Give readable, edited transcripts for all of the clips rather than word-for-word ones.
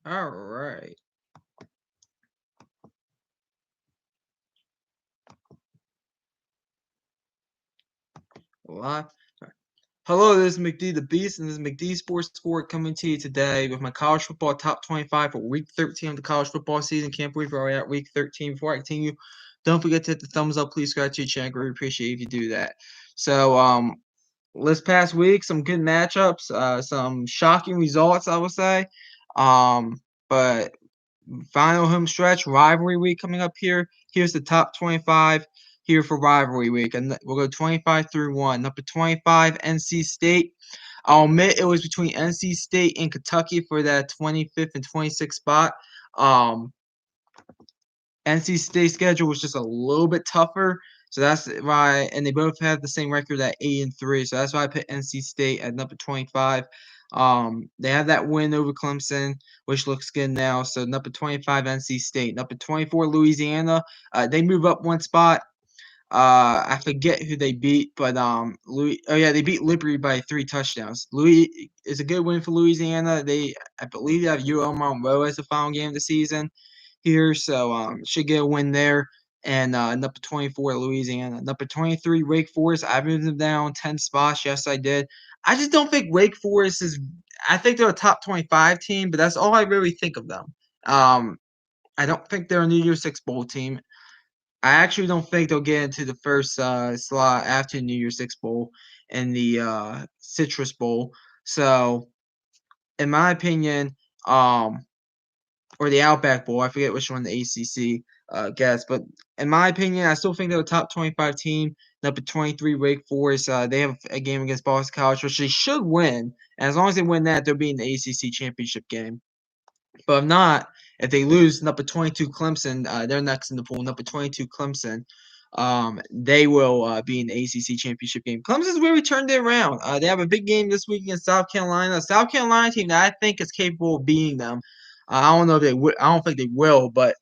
All right. Live. Hello, this is McD the Beast, and this is McD Sports Sport coming to you today with my college football top 25 for week 13 of the college football season. Can't believe we're already at week 13. Before I continue, don't forget to hit the thumbs up. Please subscribe to your channel. We appreciate if you do that. So, this past week, some good matchups, some shocking results, I would say. But final home stretch, rivalry week coming up here. Here's the top 25 here for rivalry week. And we'll go 25 through 1. Number 25, NC State. I'll admit it was between NC State and Kentucky for that 25th and 26th spot. Um, NC State schedule was just a little bit tougher. So that's why, and they both have the same record at 8-3. So that's why I put NC State at number 25. They have that win over Clemson, which looks good now. So number 25, NC State. Number 24, Louisiana. They move up one spot. I forget who they beat, but they beat Liberty by 3 touchdowns. Louis is a good win for Louisiana. I believe, they have UL Monroe as the final game of the season here, so should get a win there. And number 24, Louisiana. Number 23, Wake Forest. I moved them down 10 spots. Yes, I did. I just don't think Wake Forest is. I think they're a top 25 team, but that's all I really think of them. I don't think they're a New Year's Six bowl team. I actually don't think they'll get into the first slot after New Year's Six bowl and the Citrus Bowl. So, in my opinion, or the Outback Bowl. I forget which one the ACC gets, but in my opinion, I still think they're a top 25 team. Number 23, Wake Forest. They have a game against Boston College, which they should win. And as long as they win that, they'll be in the ACC championship game. But if not, if they lose, number 22, Clemson, they're next in the pool. Number 22, Clemson. They will be in the ACC championship game. Clemson's really turned it around. They have a big game this week against South Carolina. South Carolina team that I think is capable of beating them. I don't know if they will. I don't think they will, but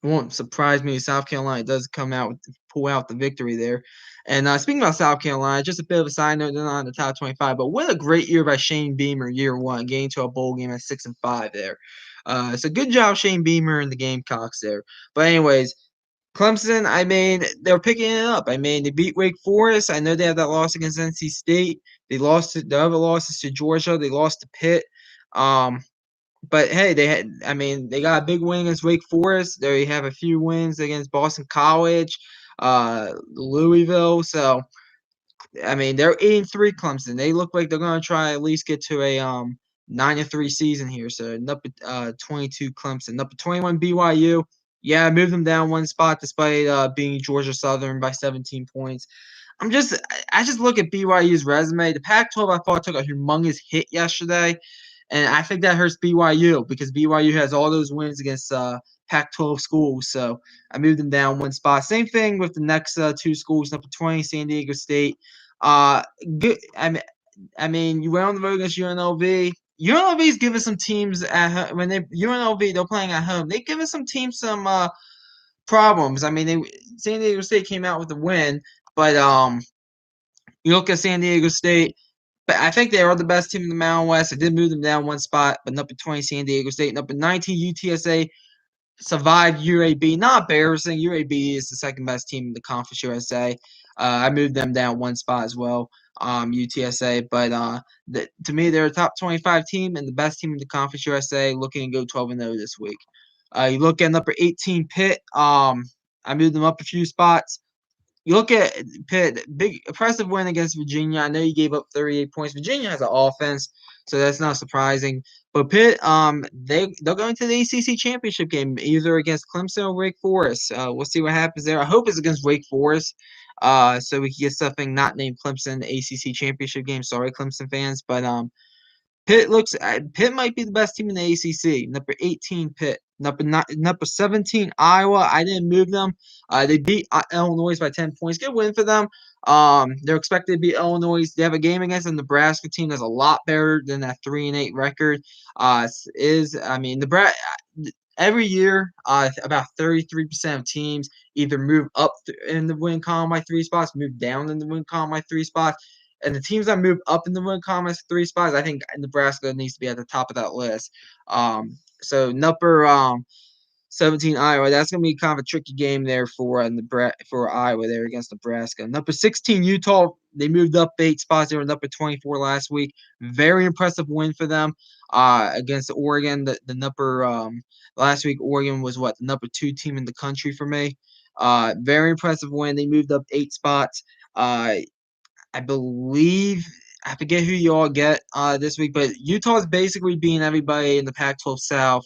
it won't surprise me if South Carolina does pull out the victory there. And speaking about South Carolina, just a bit of a side note, they're not in the top 25, but what a great year by Shane Beamer, year one, getting to a bowl game at 6-5 there. It's a good job, Shane Beamer and the Gamecocks there. But anyways, Clemson, I mean, they're picking it up. I mean, they beat Wake Forest. I know they had that loss against NC State. They lost the other losses to Georgia. They lost to Pitt. But hey, they got a big win against Wake Forest. They have a few wins against Boston College, Louisville. So, I mean, they're 8-3 Clemson. They look like they're going to try at least get to a 9-3 season here. So, number 22 Clemson, number 21 BYU. Yeah, I moved them down one spot despite being Georgia Southern by 17 points. I just look at BYU's resume. The Pac-12 I thought took a humongous hit yesterday. And I think that hurts BYU because BYU has all those wins against Pac-12 schools. So I moved them down one spot. Same thing with the next two schools, number 20, San Diego State. Good. I mean, you went on the road against UNLV. UNLV's giving some teams at home, they're playing at home. They giving some teams some problems. I mean, San Diego State came out with a win, but you look at San Diego State. But I think they are the best team in the Mountain West. I did move them down one spot, but number 20, San Diego State. Number 19, UTSA survived UAB. Not embarrassing. UAB is the second best team in the Conference USA. I moved them down one spot as well, UTSA. But to me, they're a top 25 team and the best team in the Conference USA, looking to go 12-0 this week. You look at number 18, Pitt. I moved them up a few spots. You look at Pitt, big impressive win against Virginia. I know you gave up 38 points. Virginia has an offense, so that's not surprising. But Pitt, they're going to the ACC championship game, either against Clemson or Wake Forest. We'll see what happens there. I hope it's against Wake Forest, so we can get something not named Clemson ACC championship game. Sorry, Clemson fans, but Pitt might be the best team in the ACC. Number 18, Pitt. Number 17, Iowa. I didn't move them. They beat Illinois by 10 points. Good win for them. They're expected to beat Illinois. They have a game against a Nebraska team that's a lot better than that 3-8 record. Nebraska. Every year, about 33% of teams either move up in the win column by 3 spots, move down in the win column by 3 spots. And the teams that move up in the win column 3 spots, I think Nebraska needs to be at the top of that list. So number 17 Iowa. That's gonna be kind of a tricky game there for Iowa there against Nebraska. Number 16 Utah. They moved up 8 spots. They were number 24 last week. Very impressive win for them against Oregon. The number last week Oregon was the number 2 team in the country for me. Very impressive win. They moved up 8 spots. I believe I forget who you all get this week, but Utah's basically beating everybody in the Pac-12 South.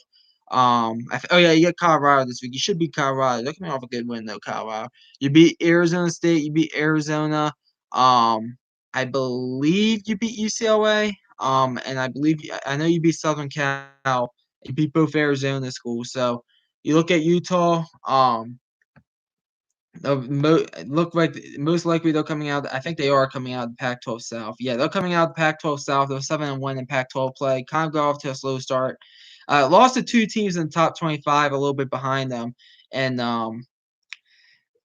Oh yeah, you get Colorado this week. You should beat Colorado. They're coming off a good win though, Colorado. You beat Arizona State. You beat Arizona. I believe you beat UCLA. And I know you beat Southern Cal. You beat both Arizona schools. So you look at Utah. Look like most likely they're coming out. I think they are coming out of the Pac-12 South. Yeah, they're coming out of the Pac-12 South. They're 7-1 in Pac-12 play. Kind of got off to a slow start. Lost to 2 teams in the top 25, a little bit behind them, and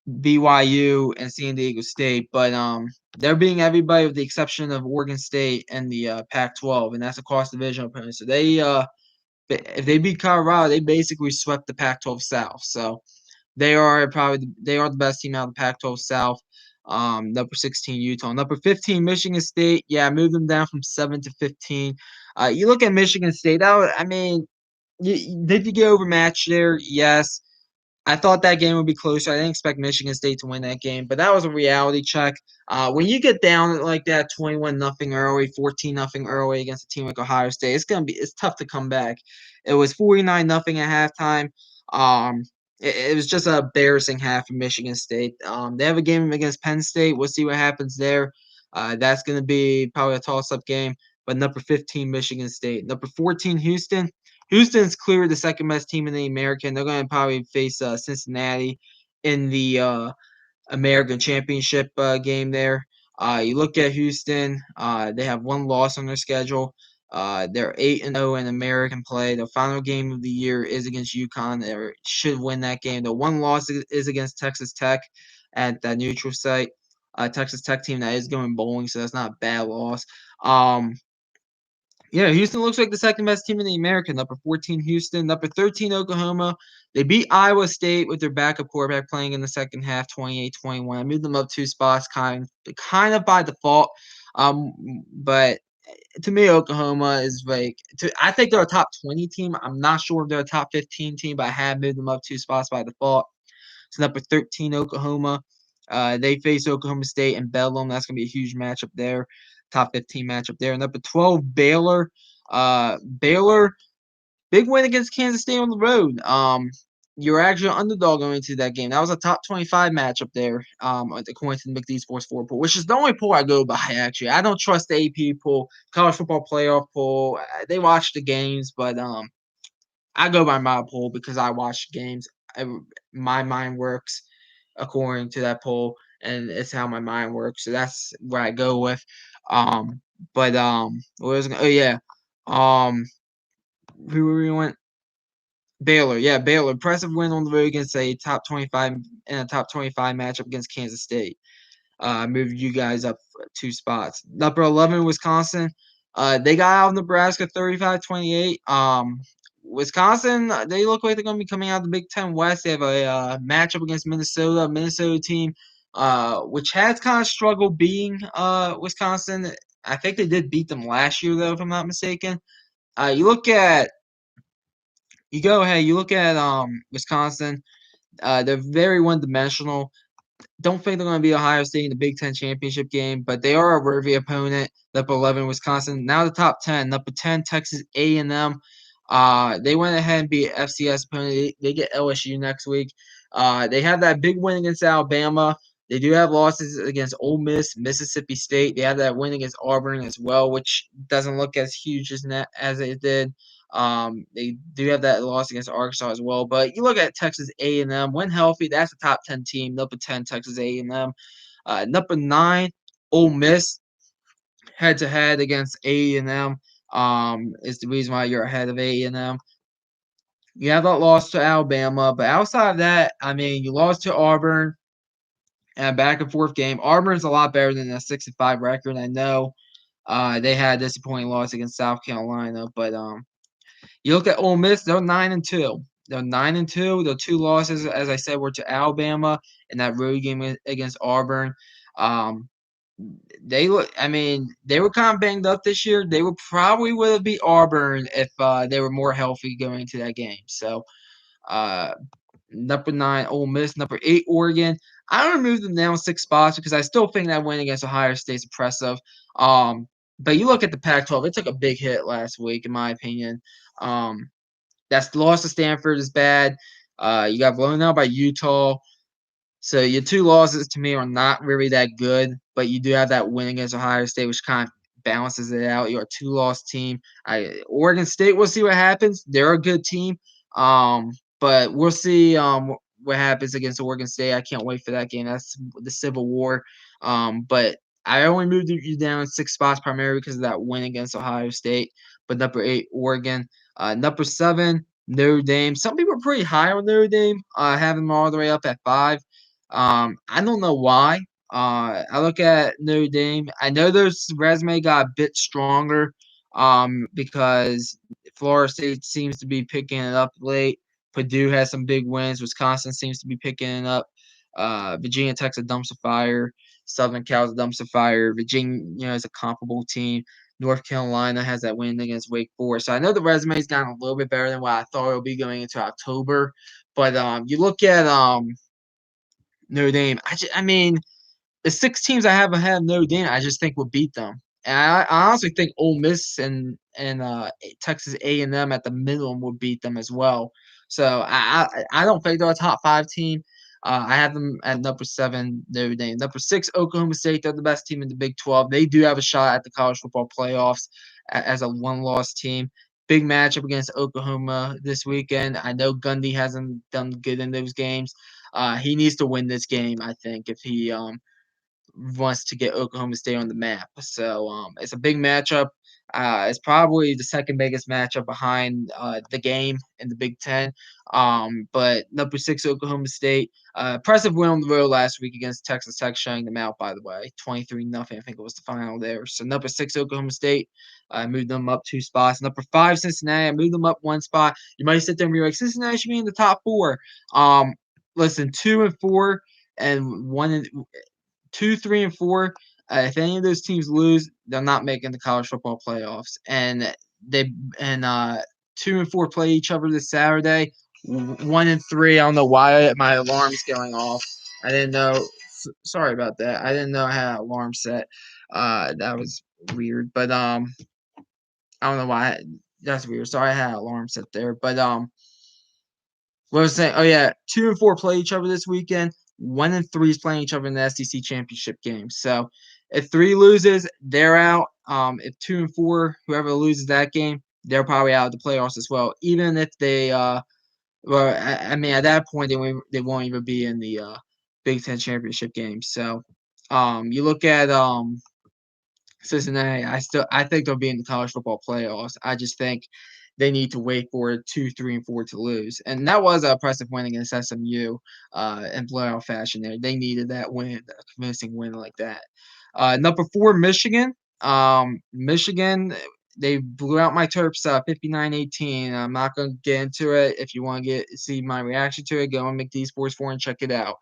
BYU and San Diego State. But they're beating everybody with the exception of Oregon State and the Pac-12, and that's a cross division opponent. So if they beat Colorado, they basically swept the Pac-12 South. So they are the best team out of the Pac-12 South. Number 16 Utah, number 15 Michigan State. Yeah, I moved them down from 7 to 15. You look at Michigan State. Did you get overmatched there? Yes. I thought that game would be closer. I didn't expect Michigan State to win that game, but that was a reality check. When you get down like that, 21-0 early, 14-0 early against a team like Ohio State, it's tough to come back. It was 49-0 at halftime. It was just an embarrassing half for Michigan State. They have a game against Penn State. We'll see what happens there. That's going to be probably a toss-up game. But number 15, Michigan State. Number 14, Houston. Houston's clearly the second best team in the American. They're going to probably face Cincinnati in the American Championship game there. You look at Houston, they have 1 loss on their schedule. They're 8-0 in American play. The final game of the year is against UConn. They should win that game. The 1 loss is against Texas Tech at that neutral site. Texas Tech team that is going bowling, so that's not a bad loss. Yeah, Houston looks like the second best team in the American. Number 14, Houston. Number 13, Oklahoma. They beat Iowa State with their backup quarterback playing in the second half, 28-21. I moved them up 2 spots, kind of by default. But to me, Oklahoma is I think they're a top 20 team. I'm not sure if they're a top 15 team, but I have moved them up 2 spots by default. So number 13, Oklahoma. They face Oklahoma State and Bedlam. That's going to be a huge matchup there. Top 15 matchup there. Number 12, Baylor. Baylor, big win against Kansas State on the road. You're actually an underdog going into that game. That was a top 25 matchup there, according to the McD Sports 4 poll, which is the only poll I go by, actually. I don't trust the AP poll, college football playoff poll. They watch the games, but I go by my poll because I watch games. My mind works according to that poll, and it's how my mind works. So that's what I go with. What was oh yeah, who we went? Baylor, yeah, Baylor. Impressive win on the road against a top 25 in a top 25 matchup against Kansas State. Moved you guys up 2 spots. Number 11, Wisconsin. They got out of Nebraska 35-28. Wisconsin, they look like they're going to be coming out of the Big Ten West. They have a matchup against Minnesota team, which has kind of struggled beating Wisconsin. I think they did beat them last year, though, if I'm not mistaken. You look at Wisconsin. They're very one-dimensional. Don't think they're going to be Ohio State in the Big Ten championship game, but they are a worthy opponent. Number 11, Wisconsin. Now the top 10. Number 10, Texas A&M. They went ahead and beat FCS opponent. They get LSU next week. They have that big win against Alabama. They do have losses against Ole Miss, Mississippi State. They have that win against Auburn as well, which doesn't look as huge as it did. They do have that loss against Arkansas as well. But you look at Texas A&M, when healthy, that's a top 10 team. Number 10, Texas A&M. Number 9, Ole Miss, head-to-head against A&M. Is the reason why you're ahead of A&M. You have that loss to Alabama, but outside of that, you lost to Auburn. and a back and forth game. Auburn's a lot better than a 6-5 record. I know they had a disappointing loss against South Carolina, but you look at Ole Miss, they're 9-2. They're 9-2. The two losses, as I said, were to Alabama and that road game against Auburn. Um, they look. I mean, they were kind of banged up this year. They would probably would have beat Auburn if they were more healthy going into that game. So, uh, number 9, Ole Miss. Number 8, Oregon. I don't move them down 6 spots because I still think that win against Ohio State's impressive. But you look at the Pac-12; it took a big hit last week, in my opinion. That's the loss to Stanford is bad. You got blown out by Utah. So your two losses to me are not really that good, but you do have that win against Ohio State, which kind of balances it out. You're a two-loss team. Oregon State, we'll see what happens. They're a good team, but we'll see what happens against Oregon State. I can't wait for that game. That's the Civil War. But I only moved you down 6 spots primarily because of that win against Ohio State. But number 8, Oregon. Number 7, Notre Dame. Some people are pretty high on Notre Dame, having them all the way up at 5. I don't know why. I look at Notre Dame. I know their resume got a bit stronger because Florida State seems to be picking it up late. Purdue has some big wins. Wisconsin seems to be picking it up. Virginia Tech's a dumpster fire. Southern Cal's a dumpster fire. Virginia is a comparable team. North Carolina has that win against Wake Forest. So I know the resume's gotten a little bit better than what I thought it would be going into October. But you look at Notre Dame. I mean, the 6 teams I have ahead of Notre Dame, I just think will beat them. And I honestly think Ole Miss and Texas A&M at the minimum will beat them as well. So I don't think they're a top 5 team. I have them at number 7, Notre Dame. Number 6, Oklahoma State. They're the best team in the Big 12. They do have a shot at the college football playoffs as a one-loss team. Big matchup against Oklahoma this weekend. I know Gundy hasn't done good in those games. He needs to win this game, I think, if he wants to get Oklahoma State on the map. So it's a big matchup. It's probably the second biggest matchup behind the game in the Big Ten. But number 6, Oklahoma State. Impressive win on the road last week against Texas Tech, shutting them out, by the way. 23-0. I think it was the final there. So number 6, Oklahoma State. I moved them up 2 spots. Number 5, Cincinnati. I moved them up 1 spot. You might sit there and be like, Cincinnati should be in the top 4. Listen, 2 and 4 and 1 and 2, 3, and 4. If any of those teams lose, they're not making the college football playoffs. And 2 and 4 play each other this Saturday. 1 and 3. I don't know why my alarm's going off. I didn't know. Sorry about that. I didn't know I had an alarm set. That was weird. But I don't know why. That's weird. Sorry, I had an alarm set there. But what was I saying? Oh yeah, 2 and 4 play each other this weekend. 1 and 3 is playing each other in the SEC championship game. So if 3 loses, they're out. If 2 and 4, whoever loses that game, they're probably out of the playoffs as well. Even if they, I mean, at that point they won't even be in the Big Ten championship game. So you look at Cincinnati. I think they'll be in the college football playoffs. I just think they need to wait for 2, 3, and 4 to lose. And that was an impressive win against SMU in blowout fashion there. They needed that win, a convincing win like that. Number 4, Michigan. Michigan, they blew out my Terps 59-18. I'm not going to get into it. If you want to see my reaction to it, go on McD Sports 4 and check it out.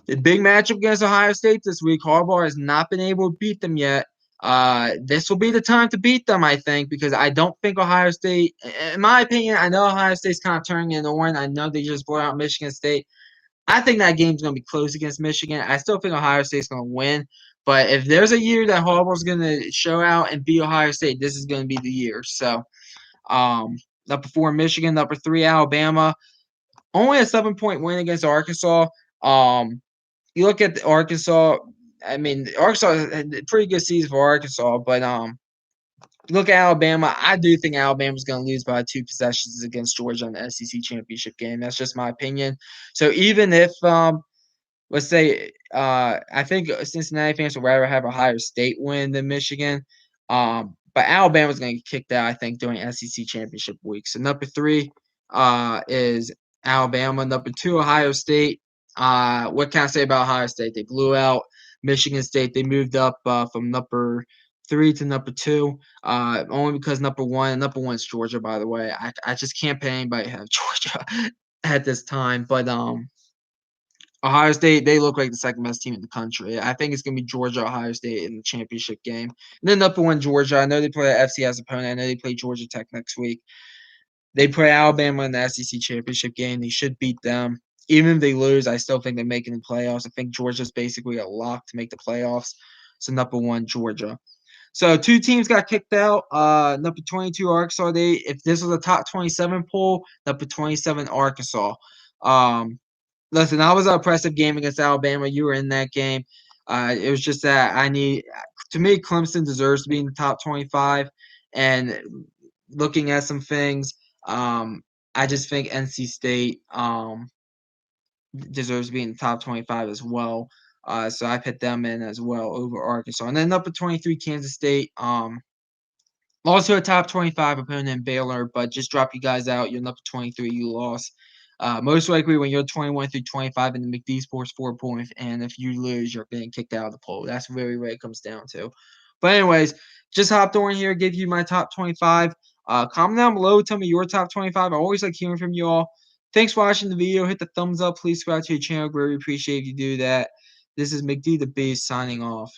The big matchup against Ohio State this week. Harbaugh has not been able to beat them yet. This will be the time to beat them, I think, because I don't think Ohio State, in my opinion, I know Ohio State's kind of turning into one. I know they just blew out Michigan State. I think that game's going to be close against Michigan. I still think Ohio State's going to win. But if there's a year that Harbaugh's going to show out and beat Ohio State, this is going to be the year. So, number 4, Michigan. Number 3, Alabama. Only a 7-point win against Arkansas. You look at Arkansas. I mean, Arkansas had a pretty good season for Arkansas, but look at Alabama. I do think Alabama's going to lose by 2 possessions against Georgia in the SEC championship game. That's just my opinion. So even if, let's say, I think Cincinnati fans would rather have Ohio State win than Michigan, but Alabama's going to get kicked out, I think, during SEC championship week. So number 3 is Alabama. Number 2, Ohio State. What can I say about Ohio State? They blew out Michigan State. They moved up from number 3 to number 2. Only because number one's Georgia, by the way. I just can't pay anybody to have Georgia at this time. But Ohio State, they look like the second best team in the country. I think it's gonna be Georgia, Ohio State in the championship game. And then number 1 Georgia. I know they play an FCS opponent. I know they play Georgia Tech next week. They play Alabama in the SEC championship game. They should beat them. Even if they lose, I still think they're making the playoffs. I think Georgia's basically a lock to make the playoffs. So number 1 Georgia. So 2 teams got kicked out. Number 22 Arkansas. If this was a top 27 poll, number 27 Arkansas. Listen, that was an impressive game against Alabama. You were in that game. It was just that to me, Clemson deserves to be in the top 25. And looking at some things, I just think NC State deserves to be in the top 25 as well. So I put them in as well over Arkansas. And then number 23, Kansas State. Also a top 25 opponent in Baylor, but just drop you guys out. You're number 23. You lost. Most likely when you're 21 through 25 in the McD Sports 4 points, and if you lose, you're getting kicked out of the poll. That's really what it comes down to. But anyways, just hopped on here, give you my top 25. Comment down below, tell me your top 25. I always like hearing from you all. Thanks for watching the video. Hit the thumbs up. Please subscribe to the channel. Really appreciate if you do that. This is McD the Beast signing off.